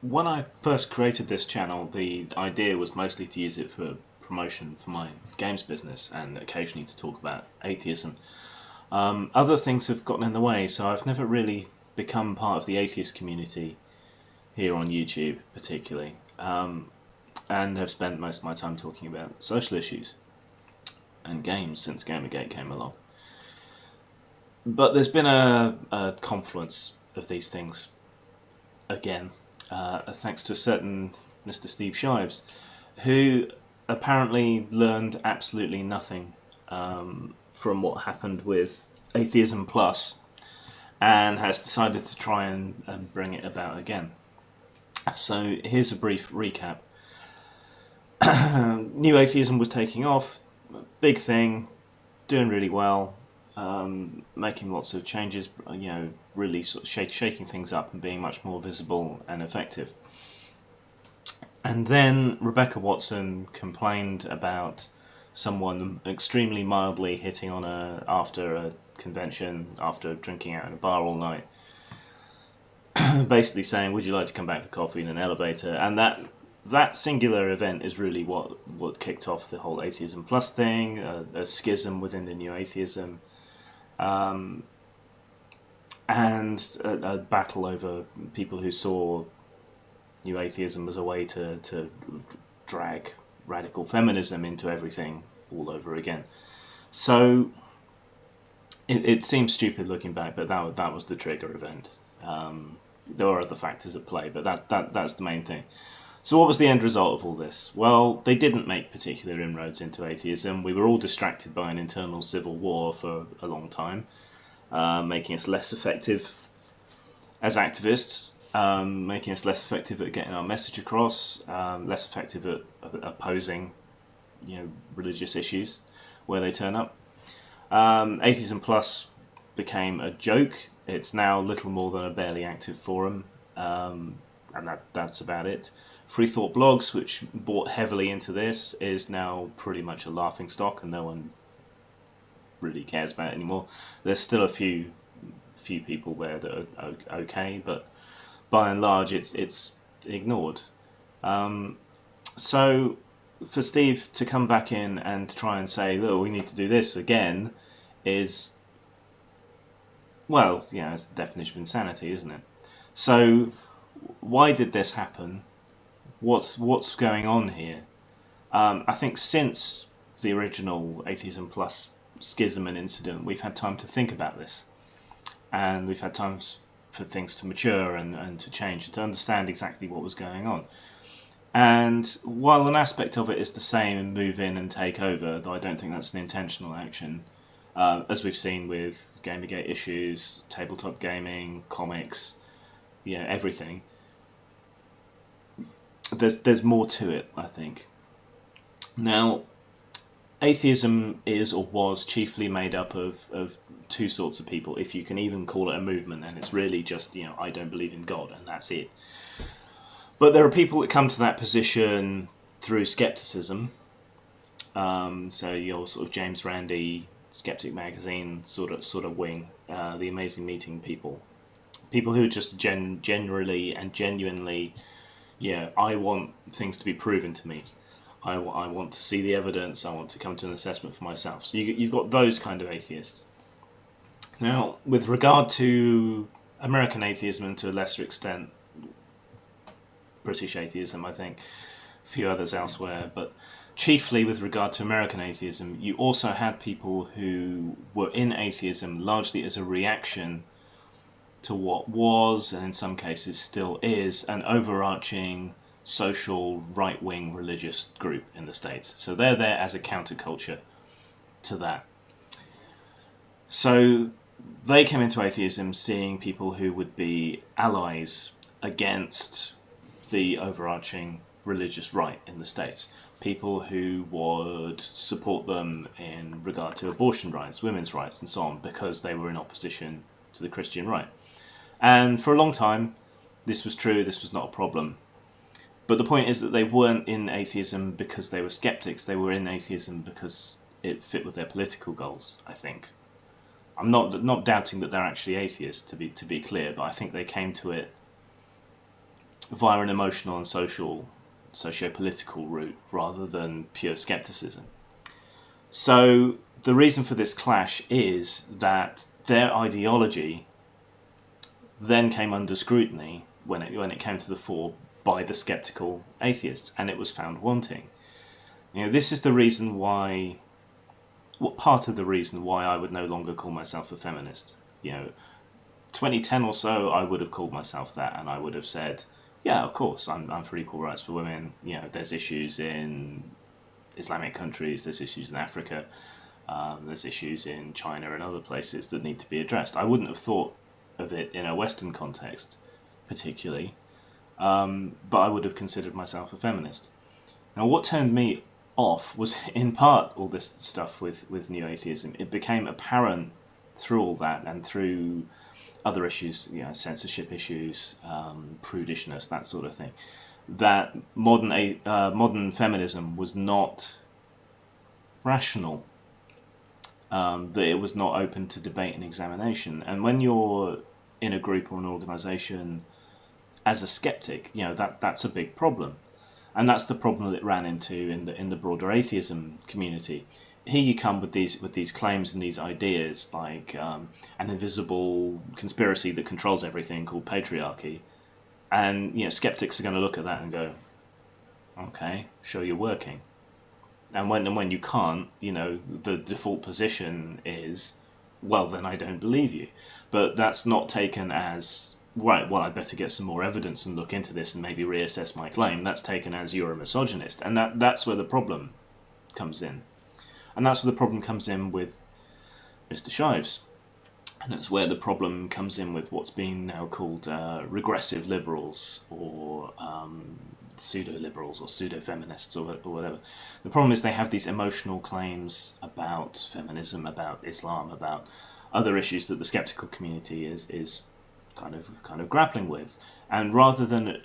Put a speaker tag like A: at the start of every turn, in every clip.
A: When I first created this channel, the idea was mostly to use it for promotion for my games business and occasionally to talk about atheism. Other things have gotten in the way, so I've never really become part of the atheist community here on YouTube, particularly, and have spent most of my time talking about social issues and games since Gamergate came along. But there's been a confluence of these things again, thanks to a certain Mr. Steve Shives, who apparently learned absolutely nothing from what happened with Atheism Plus and has decided to try and bring it about again. So here's a brief recap. New Atheism was taking off, big thing, doing really well, making lots of changes, really sort of shaking things up and being much more visible and effective. And then Rebecca Watson complained about someone extremely mildly hitting on her after a convention, after drinking out in a bar all night, basically saying, "Would you like to come back for coffee in an elevator?" And that singular event is really what kicked off the whole Atheism Plus thing, a schism within the new atheism, and a battle over people who saw new atheism as a way to drag radical feminism into everything all over again. So it seems stupid looking back, but that was the trigger event. There are other factors at play, but that's the main thing. So what was the end result of all this? Well, they didn't make particular inroads into atheism. We were all distracted by an internal civil war for a long time, making us less effective as activists, making us less effective at getting our message across, less effective at opposing, religious issues where they turn up. Atheism Plus became a joke. It's now little more than a barely active forum, and that's about it. Free Thought Blogs, which bought heavily into this, is now pretty much a laughingstock, and no one really cares about it anymore. There's still a few people there that are okay, but by and large, it's ignored. So for Steve to come back in and try and say, "Look, we need to do this again," is, well, it's the definition of insanity, isn't it? So why did this happen? What's going on here? I think since the original Atheism Plus schism and incident, we've had time to think about this, and we've had time for things to mature and to change and to understand exactly what was going on. And while an aspect of it is the same, move in and take over, though I don't think that's an intentional action, as we've seen with Gamergate issues, tabletop gaming, comics, everything. There's more to it, I think. Now, atheism is or was chiefly made up of two sorts of people, if you can even call it a movement, and it's really just, I don't believe in God, and that's it. But there are people that come to that position through skepticism. So your sort of James Randi, Skeptic Magazine sort of wing, the Amazing Meeting people who are just generally and genuinely, I want things to be proven to me. I want to see the evidence. I want to come to an assessment for myself. So you've got those kind of atheists. Now, with regard to American atheism and to a lesser extent British atheism, I think, a few others elsewhere, but chiefly with regard to American atheism, you also had people who were in atheism largely as a reaction to what was, and in some cases still is, an overarching social right-wing religious group in the States. So they're there as a counterculture to that. So they came into atheism seeing people who would be allies against the overarching religious right in the States. People who would support them in regard to abortion rights, women's rights, and so on, because they were in opposition to the Christian right. And for a long time, this was true, this was not a problem. But the point is that they weren't in atheism because they were skeptics, they were in atheism because it fit with their political goals, I think. I'm not doubting that they're actually atheists, to be clear, but I think they came to it via an emotional and socio-political route rather than pure skepticism. So the reason for this clash is that their ideology then came under scrutiny when it came to the fore by the skeptical atheists, and it was found wanting. This is the reason why, part of the reason why I would no longer call myself a feminist. 2010 or so, I would have called myself that, and I would have said, yeah, of course, I'm for equal rights for women. There's issues in Islamic countries, there's issues in Africa, there's issues in China and other places that need to be addressed. I wouldn't have thought of it in a Western context, particularly, but I would have considered myself a feminist. Now, what turned me off was, in part, all this stuff with New Atheism. It became apparent through all that and through other issues, censorship issues, prudishness, that sort of thing, that modern feminism was not rational, that it was not open to debate and examination. And when you're in a group or an organisation as a skeptic, that's a big problem. And that's the problem that it ran into in the broader atheism community. Here you come with these claims and these ideas like an invisible conspiracy that controls everything called patriarchy, and skeptics are going to look at that and go, okay, show you're working. And when you can't, the default position is, well, then I don't believe you. But that's not taken as, right, well, I'd better get some more evidence and look into this and maybe reassess my claim. That's taken as you're a misogynist. And that's where the problem comes in. And that's where the problem comes in with Mr. Shives. And that's where the problem comes in with what's being now called regressive liberals, or pseudo-liberals, or pseudo-feminists, or whatever. The problem is they have these emotional claims about feminism, about Islam, about other issues that the skeptical community is kind of grappling with. And rather than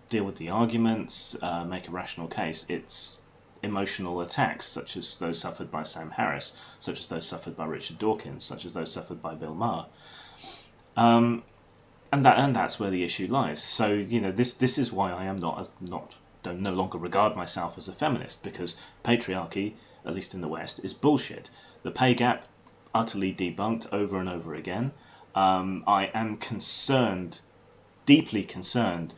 A: deal with the arguments, make a rational case, it's emotional attacks, such as those suffered by Sam Harris, such as those suffered by Richard Dawkins, such as those suffered by Bill Maher. And that's where the issue lies. So this is why I am don't no longer regard myself as a feminist, because patriarchy, at least in the West, is bullshit. The pay gap, utterly debunked over and over again. I am deeply concerned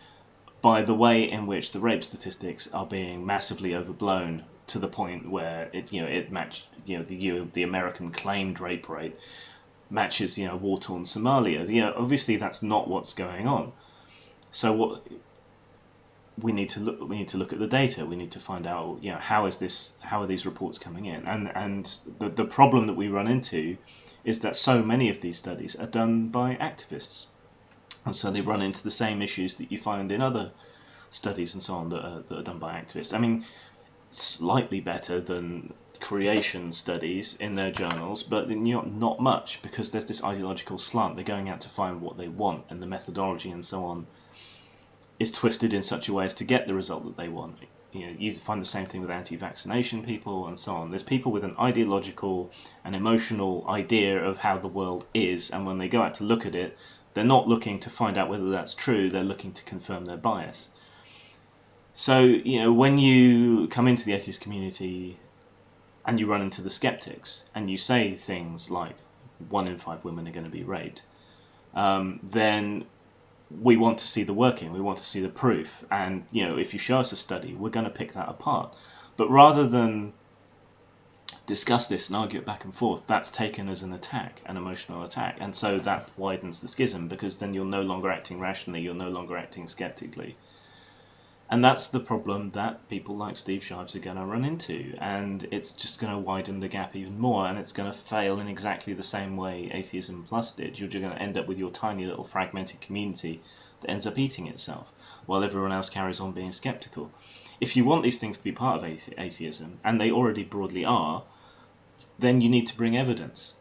A: by the way in which the rape statistics are being massively overblown to the point where it matched the American claimed rape rate matches war-torn Somalia. Obviously that's not what's going on. So what we need to look at the data. We need to find out how are these reports coming in, and the problem that we run into is that so many of these studies are done by activists. And so they run into the same issues that you find in other studies and so on that are done by activists. I mean, slightly better than creation studies in their journals, but not much, because there's this ideological slant. They're going out to find what they want, and the methodology and so on is twisted in such a way as to get the result that they want. You find the same thing with anti-vaccination people and so on. There's people with an ideological and emotional idea of how the world is, and when they go out to look at it, they're not looking to find out whether that's true, they're looking to confirm their bias. So, when you come into the atheist community and you run into the skeptics, and you say things like 1 in 5 women are going to be raped, then we want to see the working, we want to see the proof, and if you show us a study, we're going to pick that apart. But rather than discuss this and argue it back and forth, that's taken as an attack, an emotional attack, and so that widens the schism, because then you're no longer acting rationally, you're no longer acting skeptically. And that's the problem that people like Steve Shives are going to run into, and it's just going to widen the gap even more, and it's going to fail in exactly the same way Atheism Plus did. You're just going to end up with your tiny little fragmented community that ends up eating itself, while everyone else carries on being skeptical. If you want these things to be part of atheism, and they already broadly are, then you need to bring evidence.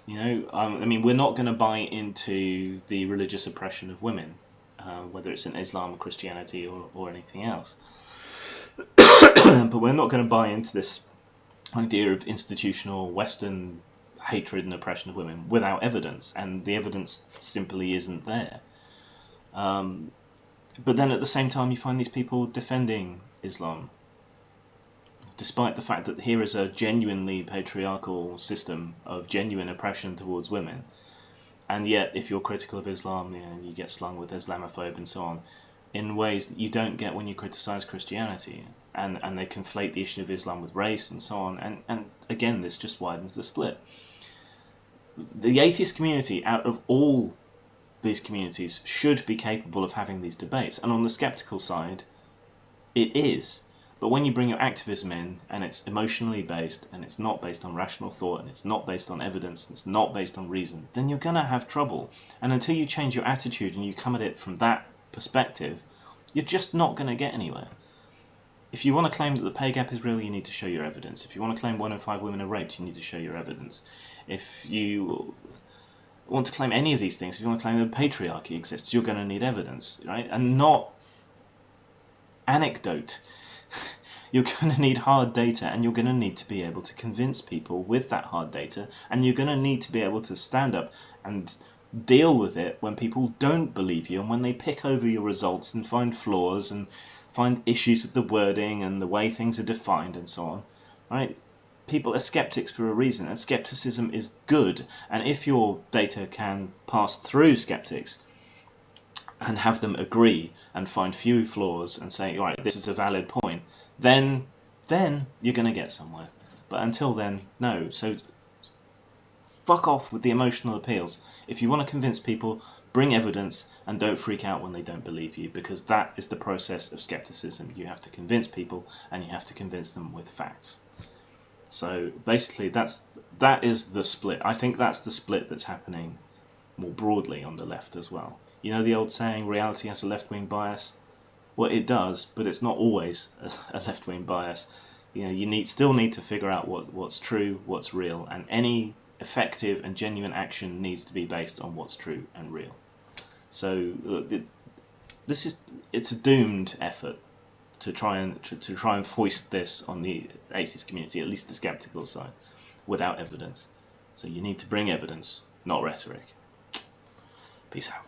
A: We're not going to buy into the religious oppression of women, whether it's in Islam or Christianity or anything else. But we're not going to buy into this idea of institutional Western hatred and oppression of women without evidence, and the evidence simply isn't there. But then at the same time you find these people defending Islam, despite the fact that here is a genuinely patriarchal system of genuine oppression towards women. And yet, if you're critical of Islam, you get slung with Islamophobe and so on, in ways that you don't get when you criticise Christianity. And they conflate the issue of Islam with race and so on. And again, this just widens the split. The atheist community, out of all these communities, should be capable of having these debates. And on the sceptical side, it is. But when you bring your activism in, and it's emotionally based, and it's not based on rational thought, and it's not based on evidence, and it's not based on reason, then you're going to have trouble. And until you change your attitude and you come at it from that perspective, you're just not going to get anywhere. If you want to claim that the pay gap is real, you need to show your evidence. If you want to claim 1 in 5 women are raped, you need to show your evidence. If you want to claim any of these things, if you want to claim that patriarchy exists, you're going to need evidence, right? And not anecdote. You're going to need hard data, and you're going to need to be able to convince people with that hard data, and you're going to need to be able to stand up and deal with it when people don't believe you, and when they pick over your results and find flaws and find issues with the wording and the way things are defined and so on. Right? People are skeptics for a reason, and skepticism is good, and if your data can pass through skeptics and have them agree and find few flaws and say, all right, this is a valid point, then you're going to get somewhere. But until then, no. So fuck off with the emotional appeals. If you want to convince people, bring evidence and don't freak out when they don't believe you, because that is the process of skepticism. You have to convince people, and you have to convince them with facts. So basically that is the split. I think that's the split that's happening more broadly on the left as well. You know the old saying, reality has a left-wing bias? Well, it does, but it's not always a left-wing bias. You know, you still need to figure out what's true, what's real, and any effective and genuine action needs to be based on what's true and real. So it's a doomed effort to try and foist this on the atheist community, at least the skeptical side, without evidence. So you need to bring evidence, not rhetoric. Peace out.